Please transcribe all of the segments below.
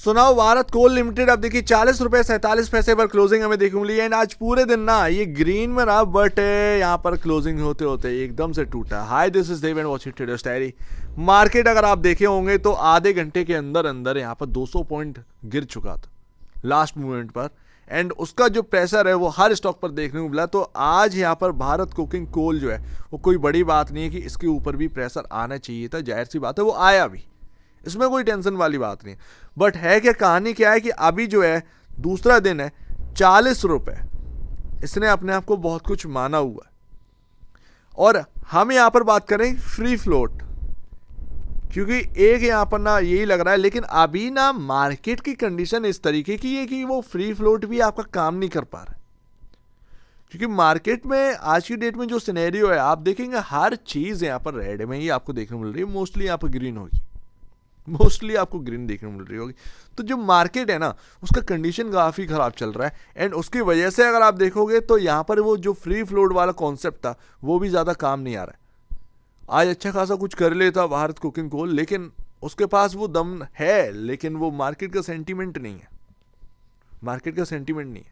सुनाओ भारत कोल लिमिटेड अब देखिए 40 रुपए 47 पैसे पर क्लोजिंग हमें देखने को मिली। एंड आज पूरे दिन ना ये ग्रीन में रहा, बट यहाँ पर क्लोजिंग होते होते एकदम से टूटा। Hi this is Dev and watching traders diary. Market अगर आप देखे होंगे तो आधे घंटे के अंदर अंदर यहाँ पर 200 पॉइंट गिर चुका था लास्ट मूवमेंट पर। एंड उसका जो प्रेशर है वो हर स्टॉक पर देखने को मिला। तो आज यहाँ पर भारत कोकिंग कोल जो है वो कोई बड़ी बात नहीं है कि इसके ऊपर भी प्रेशर आना चाहिए था, जाहिर सी बात है वो आया भी, इसमें कोई टेंशन वाली बात नहीं। बट है क्या, कहानी क्या है कि अभी जो है दूसरा दिन है 40 रुपए इसने अपने आप को बहुत कुछ माना हुआ है। और हम यहां पर बात करें फ्री फ्लोट, क्योंकि एक यहां पर ना यही लग रहा है, लेकिन अभी ना मार्केट की कंडीशन इस तरीके की है कि वो फ्री फ्लोट भी आपका काम नहीं कर पा रहा है। क्योंकि मार्केट में आज की डेट में जो सिनेरियो है आप देखेंगे हर चीज यहां पर रेड में ही आपको देखने को मिल रही है, मोस्टली यहां पर ग्रीन होगी, मोस्टली आपको ग्रीन देखने को मिल रही होगी। तो जो मार्केट है ना उसका कंडीशन काफ़ी ख़राब चल रहा है। एंड उसकी वजह से अगर आप देखोगे तो यहाँ पर वो जो फ्री फ्लोट वाला कॉन्सेप्ट था वो भी ज़्यादा काम नहीं आ रहा है। आज अच्छा खासा कुछ कर लेता भारत कुकिंग कोल, लेकिन उसके पास वो दम है, लेकिन वो मार्केट का सेंटीमेंट नहीं है, मार्केट का सेंटीमेंट नहीं है।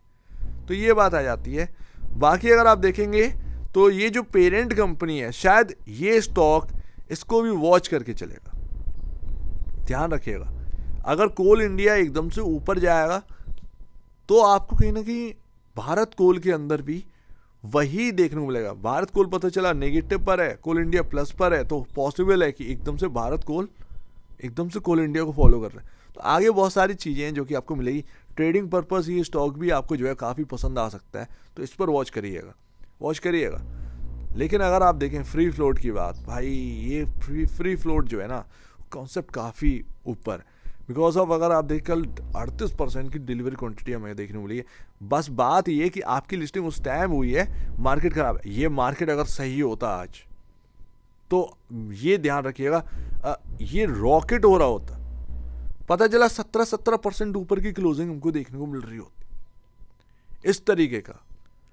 तो ये बात आ जाती है। बाकी अगर आप देखेंगे तो ये जो पेरेंट कंपनी है शायद ये स्टॉक इसको भी वॉच करके चलेगा, ध्यान रखिएगा। अगर कोल इंडिया एकदम से ऊपर जाएगा तो आपको कहीं ना कहीं भारत कोल के अंदर भी वही देखने को मिलेगा। भारत कोल पता चला नेगेटिव पर है, कोल इंडिया प्लस पर है, तो पॉसिबल है कि एकदम से भारत कोल एकदम से कोल इंडिया को फॉलो कर रहा है। तो आगे बहुत सारी चीज़ें हैं जो कि आपको मिलेगी। ट्रेडिंग पर्पस ये स्टॉक भी आपको जो है काफ़ी पसंद आ सकता है, तो इस पर वॉच करिएगा। लेकिन अगर आप देखें फ्री फ्लोट की बात, भाई ये फ्री फ्लोट जो है ना कॉन्सेप्ट काफ़ी ऊपर, बिकॉज ऑफ अगर आप देख कल 38% की डिलीवरी क्वांटिटी हमें देखने को मिली है। बस बात ये कि आपकी लिस्टिंग उस टाइम हुई है, मार्केट खराब है। ये मार्केट अगर सही होता आज तो ये ध्यान रखिएगा ये रॉकेट हो रहा होता, पता चला 17% ऊपर की क्लोजिंग हमको देखने को मिल रही होती इस तरीके का।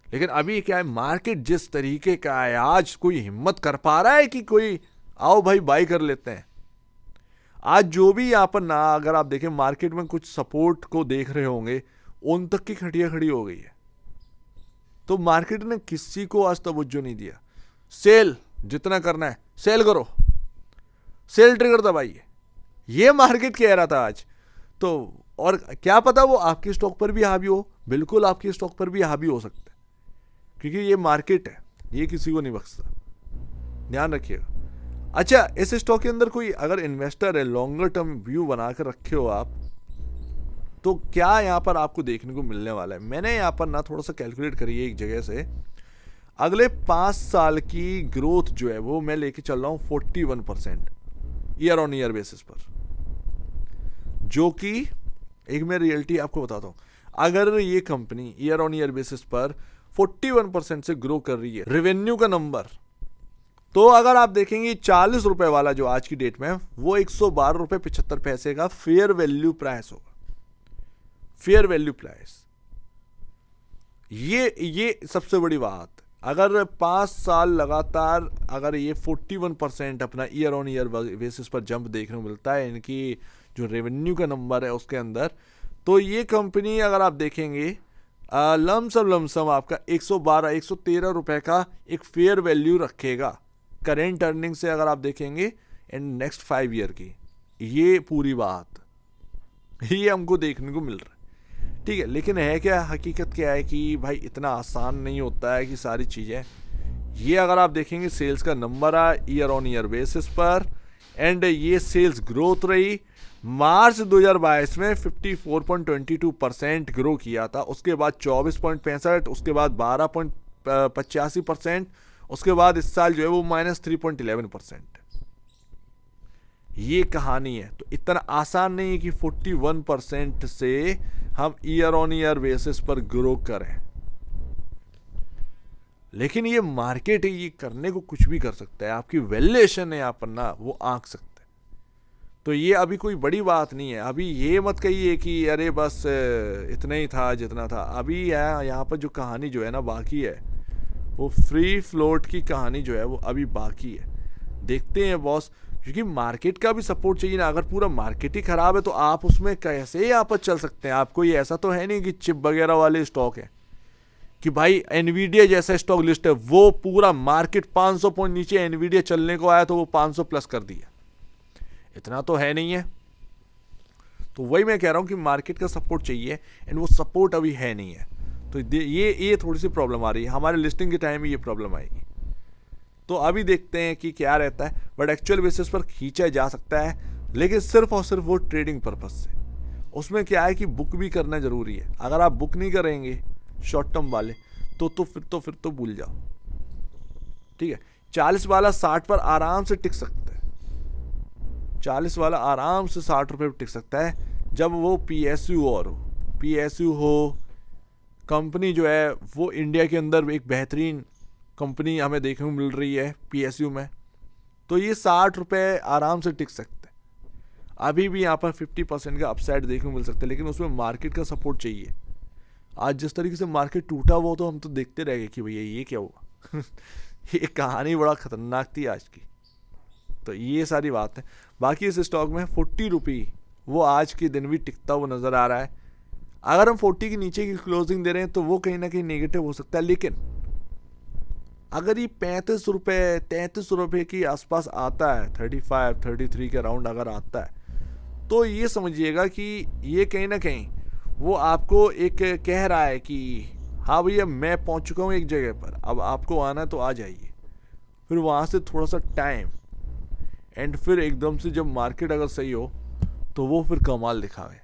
लेकिन अभी क्या है, मार्केट जिस तरीके का है आज कोई हिम्मत कर पा रहा है कि कोई आओ भाई बाई कर लेते हैं। आज जो भी यहाँ पर ना अगर आप देखें मार्केट में कुछ सपोर्ट को देख रहे होंगे उन तक की खटिया खड़ी हो गई है। तो मार्केट ने किसी को आज तवज्जो नहीं दिया। सेल जितना करना है सेल करो, सेल ट्रिगर दबाइए, ये मार्केट कह रहा था आज। तो और क्या पता वो आपके स्टॉक पर भी हावी हो, बिल्कुल आपके स्टॉक पर भी हावी हो सकता है, क्योंकि ये मार्केट है, ये किसी को नहीं बख्शता, ध्यान रखिएगा। अच्छा, इस स्टॉक के अंदर कोई अगर इन्वेस्टर है, लॉन्गर टर्म व्यू बनाकर रखे हो आप, तो क्या यहाँ पर आपको देखने को मिलने वाला है। मैंने यहाँ पर ना थोड़ा सा कैलकुलेट करी है एक जगह से, अगले 5 साल की ग्रोथ जो है वो मैं लेके चल रहा हूँ 41% ईयर ऑन ईयर बेसिस पर, जो कि एक मैं रियलिटी आपको बताता हूँ। अगर ये company year on year basis पर 41% से ग्रो कर रही है रेवेन्यू का नंबर, तो अगर आप देखेंगे 40 रुपए वाला जो आज की डेट में वो 112 रुपए 75 पैसे का फेयर वैल्यू प्राइस होगा। फेयर वैल्यू प्राइस, ये सबसे बड़ी बात। अगर 5 साल लगातार अगर ये 41% अपना ईयर ऑन ईयर बेसिस पर जंप देखने को मिलता है इनकी जो रेवेन्यू का नंबर है उसके अंदर, तो ये कंपनी अगर आप देखेंगे लमसम आपका 113 रुपए का एक फेयर वैल्यू रखेगा करेंट अर्निंग से। अगर आप देखेंगे इन नेक्स्ट 5 ईयर की, ये पूरी बात ये हमको देखने को मिल रहा है, ठीक है। लेकिन है क्या, हकीकत क्या है कि भाई इतना आसान नहीं होता है कि सारी चीज़ें। ये अगर आप देखेंगे सेल्स का नंबर है ईयर ऑन ईयर बेसिस पर, एंड ये सेल्स ग्रोथ रही मार्च 2022 में 54.22% ग्रो किया था, उसके बाद 24.65%, उसके बाद 12.85%, उसके बाद इस साल जो है वो -3.11%। ये कहानी है। तो इतना आसान नहीं है कि 41% से हम ईयर ऑन ईयर बेसिस पर ग्रो करें, लेकिन ये मार्केट है, ये करने को कुछ भी कर सकता है। आपकी वैल्यूएशन है यहाँ पर ना वो आंक सकता है। तो ये अभी कोई बड़ी बात नहीं है। अभी ये मत कहिए कि अरे बस इतना ही था जितना था। अभी यहाँ पर जो कहानी जो है ना बाकी है, वो फ्री फ्लोट की कहानी जो है वो अभी बाकी है। देखते हैं बॉस क्योंकि मार्केट का भी सपोर्ट चाहिए ना। अगर पूरा मार्केट ही खराब है तो आप उसमें कैसे यहाँ पर चल सकते हैं। आपको ये ऐसा तो है नहीं कि चिप वगैरह वाले स्टॉक है कि भाई एनवीडिया जैसा स्टॉक लिस्ट है, वो पूरा मार्केट 500 पॉइंट नीचे एनवीडिया चलने को आया तो वो 500 प्लस कर दिया, इतना तो है नहीं है। तो वही मैं कह रहा हूँ कि मार्केट का सपोर्ट चाहिए एंड वो सपोर्ट अभी है नहीं है। तो ये थोड़ी सी प्रॉब्लम आ रही है, हमारे लिस्टिंग के टाइम में ये प्रॉब्लम आएगी। तो अभी देखते हैं कि क्या रहता है, बट एक्चुअल बेसिस पर खींचा जा सकता है, लेकिन सिर्फ और सिर्फ वो ट्रेडिंग पर्पस से। उसमें क्या है कि बुक भी करना जरूरी है। अगर आप बुक नहीं करेंगे शॉर्ट टर्म वाले तो फिर तो भूल जाओ, ठीक है। 40 वाला 60 पर आराम से टिक सकता है, 40 वाला आराम से 60 रुपये पर टिक सकता है जब वो पीएसयू हो कंपनी जो है वो इंडिया के अंदर एक बेहतरीन कंपनी हमें देखने को मिल रही है पीएसयू में, तो ये 60 रुपये आराम से टिक सकते हैं। अभी भी यहाँ पर 50% का अपसाइड देखने को मिल सकता है, लेकिन उसमें मार्केट का सपोर्ट चाहिए। आज जिस तरीके से मार्केट टूटा वो तो हम तो देखते रह गए कि भैया ये क्या हुआ ये कहानी बड़ा खतरनाक थी आज की। तो ये सारी बात है। बाकी इस स्टॉक में 40 रुपये वो आज के दिन भी टिकता हुआ नज़र आ रहा है। अगर हम 40 के नीचे की क्लोजिंग दे रहे हैं तो वो कहीं ना कहीं नेगेटिव हो सकता है, लेकिन अगर ये 35 रुपये 33 रुपये के आसपास आता है, 35 33 के राउंड अगर आता है, तो ये समझिएगा कि ये कहीं ना कहीं वो आपको एक कह रहा है कि हाँ भैया मैं पहुंच चुका हूँ एक जगह पर, अब आपको आना है तो आ जाइए। फिर वहाँ से थोड़ा सा टाइम एंड फिर एकदम से जब मार्केट अगर सही हो तो वो फिर कमाल दिखावे।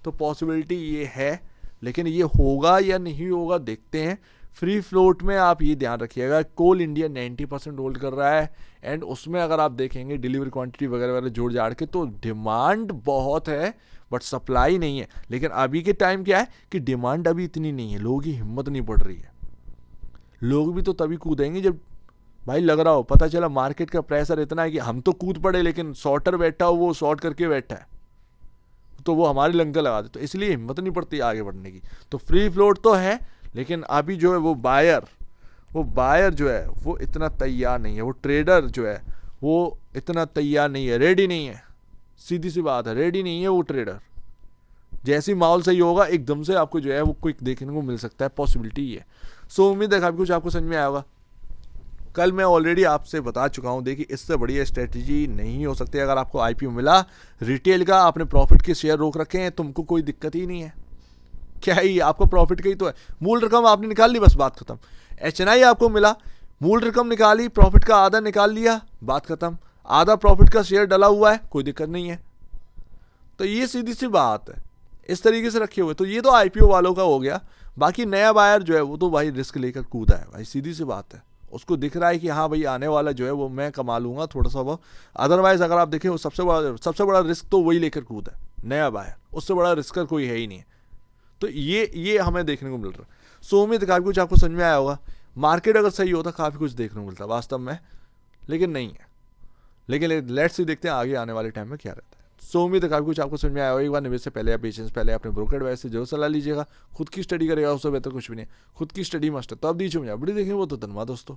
तो पॉसिबिलिटी ये है, लेकिन ये होगा या नहीं होगा देखते हैं। फ्री फ्लोट में आप ये ध्यान रखिएगा, कोल इंडिया 90% होल्ड कर रहा है एंड उसमें अगर आप देखेंगे डिलीवरी क्वांटिटी वगैरह वगैरह जोड़ जाड़ के तो डिमांड बहुत है बट सप्लाई नहीं है। लेकिन अभी के टाइम क्या है कि डिमांड अभी इतनी नहीं है, लोगों की हिम्मत नहीं बढ़ रही है। लोग भी तो तभी कूदेंगे जब भाई लग रहा हो, पता चला मार्केट का प्रेशर इतना है कि हम तो कूद पड़े लेकिन शॉर्टर बैठा हो वो शॉर्ट करके बैठा है तो वो हमारी लंका लगा दे, तो इसलिए हिम्मत नहीं पड़ती आगे बढ़ने की। तो फ्री फ्लोट तो है, लेकिन अभी जो है वो बायर जो है वो इतना तैयार नहीं है, वो ट्रेडर जो है वो इतना तैयार नहीं है, रेडी नहीं है। सीधी सी बात है, रेडी नहीं है वो ट्रेडर। जैसी माहौल सही होगा एकदम से आपको जो है वो क्विक देखने को मिल सकता है, पॉसिबिलिटी है। सो उम्मीद है काफी कुछ आपको समझ में आया होगा। कल मैं ऑलरेडी आपसे बता चुका हूं, देखिए इससे बढ़िया स्ट्रेटजी नहीं हो सकती। अगर आपको आईपीओ मिला रिटेल का, आपने प्रॉफिट के शेयर रोक रखे हैं, तुमको कोई दिक्कत ही नहीं है। क्या ही आपको प्रॉफिट का ही तो है, मूल रकम आपने निकाल ली, बस बात खत्म। एचएनआई आपको मिला, मूल रकम निकाली, प्रॉफिट का आधा निकाल लिया, बात खत्म। आधा प्रॉफिट का शेयर डला हुआ है, कोई दिक्कत नहीं है। तो ये सीधी सी बात है, इस तरीके से रखे हुए। तो ये तो आईपीओ वालों का हो गया। बाकी नया बायर जो है वो तो भाई रिस्क लेकर कूदा है भाई, सीधी सी बात है। उसको दिख रहा है कि हाँ भाई आने वाला जो है वो मैं कमा लूंगा थोड़ा सा वो। अदरवाइज अगर आप देखें वो सबसे बड़ा रिस्क तो वही लेकर कूदा है नया बायर, उससे बड़ा रिस्कर कोई है ही नहीं है। तो ये हमें देखने को मिल रहा है। सो उम्मीद काफ़ी कुछ आपको समझ में आया होगा। मार्केट अगर सही होता काफ़ी कुछ देखने को मिलता वास्तव में, लेकिन नहीं है। लेकिन लेट्स ही देखते हैं आगे आने वाले टाइम में क्या रहता है। सो उम्मीद है काफ़ी कुछ आपको समझ में आया होगा। एक बार निवेश से पहले या बेचने से पहले अपने ब्रोकर एडवाइस से जरूर सलाह लीजिएगा। खुद की स्टडी करेगा उससे बेहतर कुछ भी नहीं, खुद की स्टडी मस्ट है। तो अब दीजिए मुझे बड़ी देखेंगे वो तो धन्यवाद दोस्तों।